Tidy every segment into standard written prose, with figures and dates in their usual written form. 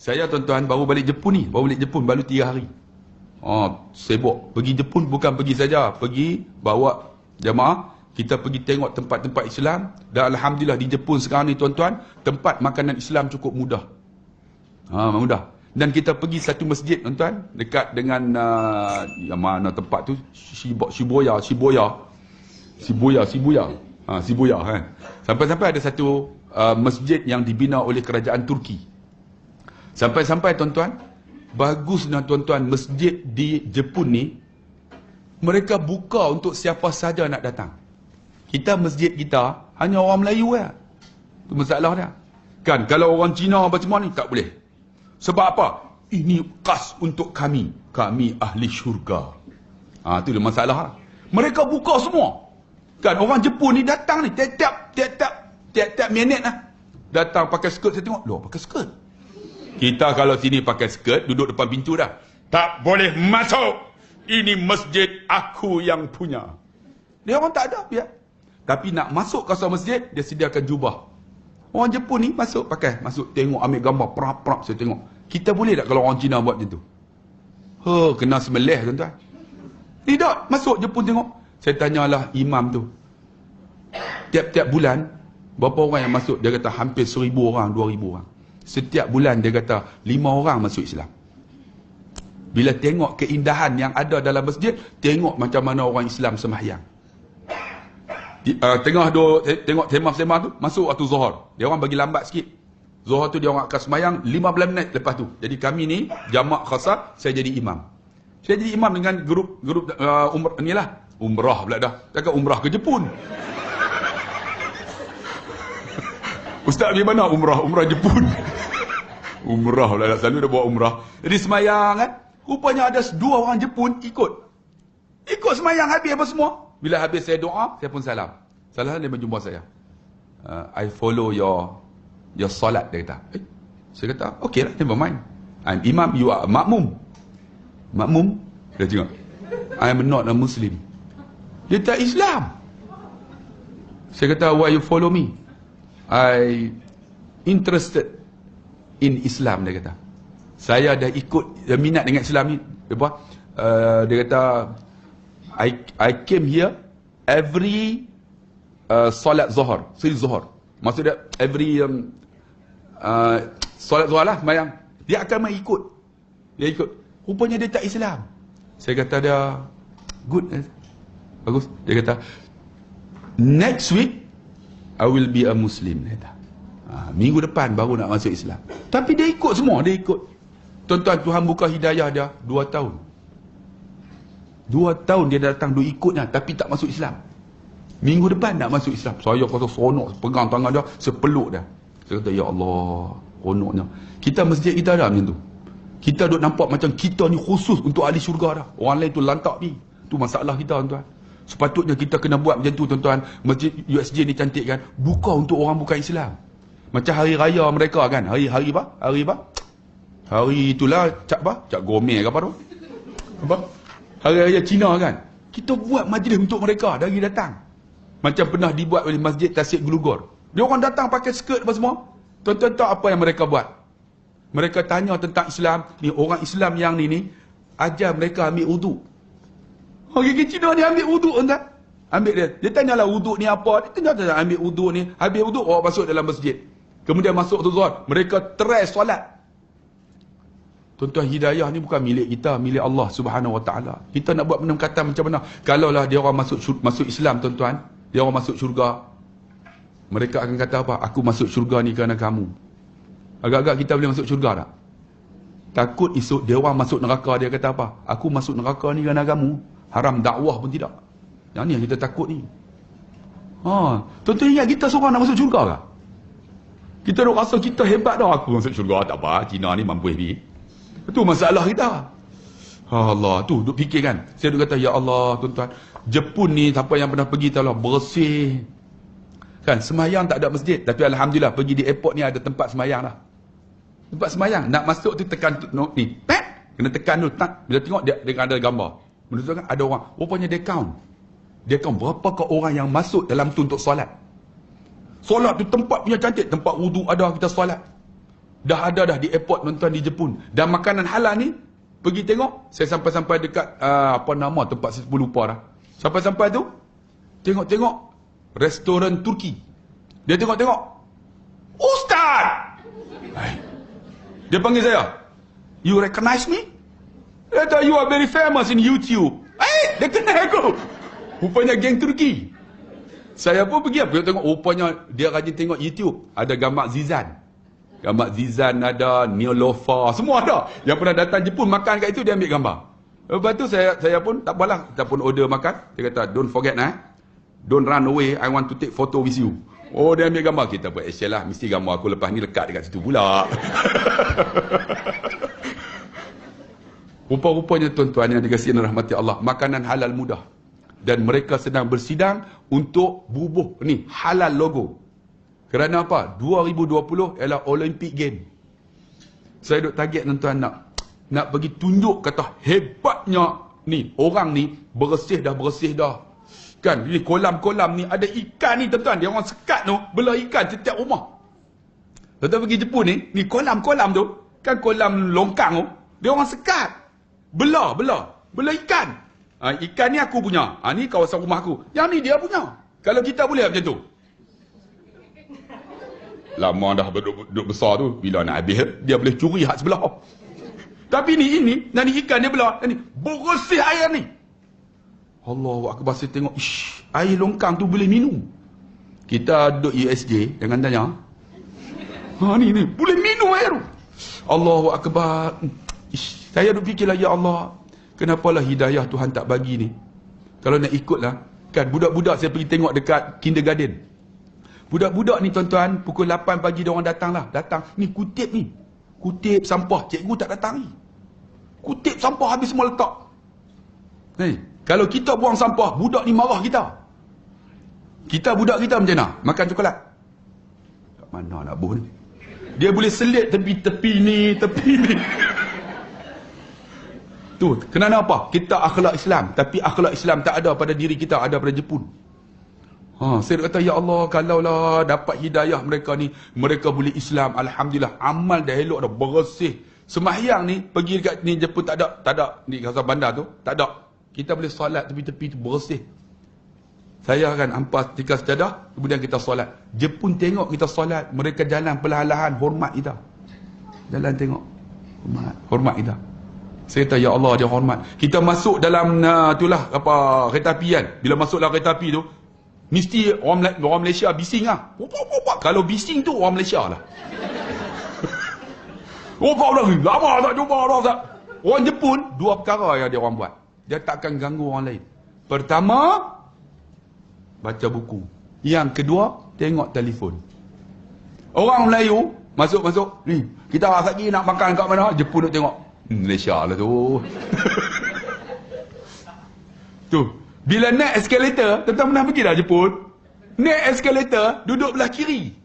Saya tuan-tuan baru balik Jepun ni. Baru balik Jepun baru 3 hari. Sibuk. Pergi Jepun bukan pergi saja. Pergi bawa jamaah. Kita pergi tengok tempat-tempat Islam. Dan Alhamdulillah di Jepun sekarang ni tuan-tuan, tempat makanan Islam cukup mudah. Mudah. Dan kita pergi satu masjid tuan-tuan. Dekat dengan yang mana tempat tu? Shibuya kan. Sampai-sampai ada satu masjid yang dibina oleh kerajaan Turki. Sampai-sampai tuan-tuan, bagusnya tuan-tuan, masjid di Jepun ni mereka buka untuk siapa saja nak datang. Kita masjid kita hanya orang Melayu lah. Itu masalah dia. Kan kalau orang Cina apa semua ni tak boleh. Sebab apa? Ini khas untuk kami. Kami ahli syurga. Itu dia masalah. Mereka buka semua. Kan orang Jepun ni datang ni tiap-tiap minit lah. Datang pakai skirt, saya tengok, loh pakai skirt. Kita kalau sini pakai skirt, duduk depan pintu dah. Tak boleh masuk. Ini masjid aku yang punya. Dia orang tak ada, biar. Tapi nak masuk kawasan masjid, dia sediakan jubah. Orang Jepun ni masuk, tengok, ambil gambar, perap-perap, saya tengok. Kita boleh tak kalau orang Cina buat macam tu? Kena semelih tuan-tuan. Tidak, masuk Jepun tengok. Saya tanyalah imam tu. Tiap-tiap bulan, berapa orang yang masuk? Dia kata hampir 1,000 orang, 2,000 orang. Setiap bulan dia kata 5 orang masuk Islam. Bila tengok keindahan yang ada dalam masjid, tengok macam mana orang Islam sembahyang. Tengok semah-semah tu, masuk waktu Zuhur. Dia orang bagi lambat sikit. Zuhur tu dia orang akan sembahyang 15 minit lepas tu. Jadi kami ni jamak khasah, saya jadi imam. Saya jadi imam dengan grup umrah pula dah. Takkan umrah ke Jepun. Ustaz pergi mana umrah? Umrah Jepun. Umrah pula dah. Selalu dah buat umrah. Jadi semayang kan. Rupanya ada 2 orang Jepun ikut. Ikut semayang habis apa semua. Bila habis saya doa, saya pun salam. Salam dia berjumpa saya. I follow your solat, dia kata. Saya kata, okay lah, never mind. I'm imam, you are makmum. Makmum? Dia tengok. I'm not a Muslim. Dia tak Islam. Saya kata, why you follow me? I interested in Islam, dia kata. Saya dah ikut, dah minat dengan Islam ni. Dia kata, I came here every solat Zuhur. Seri Zuhur. Maksudnya every solat Zuhur lah, semayang. Dia akan mengikut. Dia ikut. Rupanya dia tak Islam. Saya kata dia, good. Bagus. Dia kata, next week I will be a Muslim. Dia kata. Minggu depan baru nak masuk Islam. Tapi dia ikut semua, dia ikut. Tuan-tuan, Tuhan buka hidayah dia 2 tahun. 2 tahun dia datang, dia ikutnya, tapi tak masuk Islam. Minggu depan nak masuk Islam. Saya kata seronok, pegang tangan dia, sepeluk dia. Saya kata, ya Allah, seronoknya. Kita masjid kita ada macam tu. Kita duk nampak macam kita ni khusus untuk ahli syurga dah. Orang lain tu lantak ni. Tu masalah kita, tuan-tuan. Sepatutnya kita kena buat macam tu, tuan-tuan. Masjid USJ ni cantik kan? Buka untuk orang bukan Islam. Macam hari raya mereka kan? Hari apa? Hari itulah Cak Gomeh ke apa tu? Apa? Hari raya Cina kan? Kita buat majlis untuk mereka dari datang. Macam pernah dibuat oleh Masjid Tasik Gelugor. Dia orang datang pakai skirt apa semua. Tuan-tuan tahu apa yang mereka buat? Mereka tanya tentang Islam. Ni orang Islam yang ni ajar mereka ambil wuduk. Orang Cina ni ambil wuduk, tuan-tuan. Ambil dia. Dia tanyalah wuduk ni apa. Dia tanya ambil wuduk ni. Habis wuduk, orang masuk dalam masjid. Kemudian masuk tu Zuhur. Mereka teres solat. Tuan-tuan, hidayah ni bukan milik kita, milik Allah Subhanahu Wa Taala. Kita nak buat pendekatan macam mana? Kalaulah dia orang masuk Islam, tuan-tuan, dia orang masuk syurga. Mereka akan kata apa? Aku masuk syurga ni kerana kamu. Agak-agak kita boleh masuk syurga tak? Takut esok dia orang masuk neraka, dia kata apa? Aku masuk neraka ni kerana kamu. Haram dakwah pun tidak. Yang ni yang kita takut ni. Tuan-tuan ingat kita seorang nak masuk syurga tak? Kita nak rasa kita hebat dah. Aku masuk syurga tak apa. Cina ni mampu habis. Itu masalah kita. Allah, tu duk fikir kan. Saya duk kata, ya Allah, tuan-tuan, Jepun ni siapa yang pernah pergi tahu lah, bersih. Kan, semayang tak ada masjid, tapi alhamdulillah pergi di airport ni ada tempat semayang lah. Tempat semayang, nak masuk tu tekan ni, kena tekan tu, tak. Bila tengok dia ada gambar. Menunjukkan ada orang, rupanya dia count. Dia count berapakah orang yang masuk dalam tu untuk solat. Solat tu tempat punya cantik, tempat wuduk ada, kita solat. Dah ada dah di airport tuan-tuan di Jepun. Dan makanan halal ni, pergi tengok. Saya sampai-sampai dekat, apa nama tempat saya lupa dah. Sampai-sampai tu, tengok-tengok restoran Turki. Dia tengok-tengok. Ustaz! Dia panggil saya. You recognize me? Dia kata, you are very famous in YouTube. Dia kenal aku. Rupanya geng Turki. Saya pun pergi tengok. Rupanya dia rajin tengok YouTube. Ada gambar Zizan. Gambar Zizan ada, Neolofa, semua ada. Yang pernah datang Jepun makan kat itu, dia ambil gambar. Lepas tu saya pun tak apalah. Kita pun order makan. Dia kata, don't forget don't run away, I want to take photo with you. Oh, dia ambil gambar. Kita pun action lah. Mesti gambar aku lepas ni lekat dekat situ pula. Rupa-rupanya tuan-tuan yang dikasihi rahmati Allah, makanan halal mudah. Dan mereka sedang bersidang untuk bubuh ni halal logo. Kerana apa? 2020 ialah Olympic Game. Saya duk target tuan-tuan nak pergi tunjuk kata hebatnya ni orang ni bersih dah. Kan, ni kolam-kolam ni ada ikan ni tuan-tuan. Dia orang sekat tu, bela ikan setiap rumah. Tuan-tuan pergi Jepun ni kolam-kolam tu, kan kolam longkang tu, dia orang sekat. Bela ikan. Ikan ni aku punya. Ni kawasan rumah aku. Yang ni dia punya. Kalau kita boleh macam tu. Lama dah duduk besar tu, bila nak habis, dia boleh curi hak sebelah. Tapi ni ikan dia bela. Ni bersih air ni. Allahu Akbar, saya tengok, air longkang tu boleh minum. Kita duduk USJ, jangan tanya. Ni, boleh minum air tu. Allahu Akbar. Saya duduk fikirlah, ya Allah, kenapalah hidayah Tuhan tak bagi ni. Kalau nak ikutlah, kan budak-budak saya pergi tengok dekat kindergarten. Budak-budak ni tuan-tuan, pukul 8 pagi dia orang datang. Ni kutip sampah, cikgu tak datang ni. Kutip sampah habis semua letak. Kalau kita buang sampah, budak ni marah kita. Budak kita macam mana? Makan coklat. Kat mana nak buh ni? Dia boleh selit tepi ni. Tu, kenapa apa? Kita akhlak Islam. Tapi akhlak Islam tak ada pada diri kita, ada pada Jepun. Saya kata, ya Allah, kalaulah dapat hidayah mereka ni, mereka boleh Islam. Alhamdulillah, amal dah elok dah, bersih. Sembahyang ni, pergi dekat ni Jepun tak ada. Ni kawasan bandar tu, tak ada. Kita boleh solat tepi-tepi tu bersih. Saya akan ampas tikar sejadah, kemudian kita solat. Jepun tengok kita solat, mereka jalan perlahan-lahan, hormat kita. Jalan tengok, hormat kita. Saya kata, ya Allah, dia hormat. Kita masuk dalam itulah apa kereta api kan. Bila masuk dalam kereta api tu, mesti orang Malaysia bising lah. Kalau bising tu orang Malaysia lah. Kau dah lama tak jumpa orang tak. Orang Jepun, dua perkara yang dia orang buat. Dia takkan ganggu orang lain. Pertama, baca buku. Yang kedua, tengok telefon. Orang Melayu, masuk. Ni, kita lagi nak makan kat mana? Jepun nak tengok. Malaysia lah tu. Tu. Bila naik eskalator, tuan-tuan pernah pergi dah Jepun? Naik eskalator, duduk belah kiri.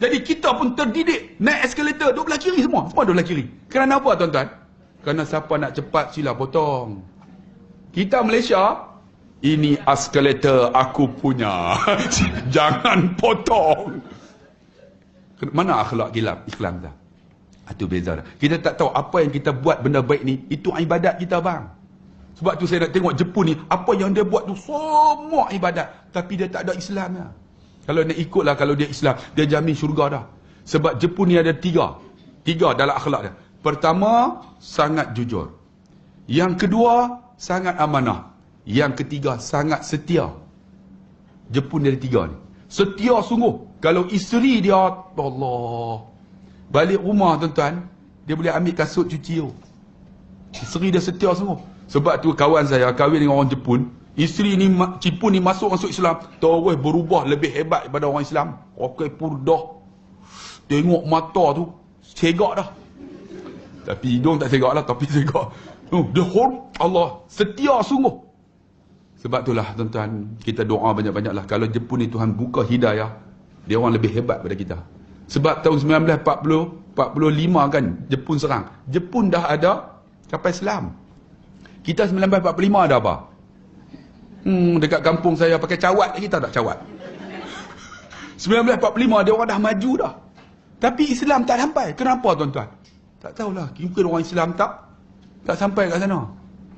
Jadi kita pun terdidik. Naik eskalator, duduk belah kiri semua. Semua duduk belah kiri. Kerana apa tuan-tuan? Kerana siapa nak cepat sila potong. Kita Malaysia, ini eskalator aku punya. Jangan potong. Mana akhlak Islam dah? Itu beza dah. Kita tak tahu apa yang kita buat benda baik ni, itu ibadat kita bang. Sebab tu saya nak tengok Jepun ni, apa yang dia buat tu semua ibadat. Tapi dia tak ada Islamnya. Kalau nak ikutlah, kalau dia Islam, dia jamin syurga dah. Sebab Jepun ni ada tiga dalam akhlak dia. Pertama, sangat jujur. Yang kedua, sangat amanah. Yang ketiga, sangat setia. Jepun dia ada tiga ni. Setia sungguh. Kalau isteri dia, Allah, balik rumah tuan-tuan, dia boleh ambil kasut cuci tu. Isteri dia setia sungguh. Sebab tu kawan saya kahwin dengan orang Jepun, isteri ni Jepun ni masuk Islam, terus berubah lebih hebat daripada orang Islam. Pakai purdah. Tengok mata tu, segak dah. Tapi hidung tak segak lah, tapi segak. Dia Allah, setia sungguh. Sebab itulah tuan-tuan, kita doa banyak-banyak lah. Kalau Jepun ni Tuhan buka hidayah, dia orang lebih hebat daripada kita. Sebab tahun 1945 kan, Jepun serang. Jepun dah ada kapal selam. Kita 1945 ada apa? Dekat kampung saya pakai cawat lagi, tak cawat. 1945 dia orang dah maju dah. Tapi Islam tak sampai. Kenapa tuan-tuan? Tak tahulah. Mungkin orang Islam tak sampai kat sana.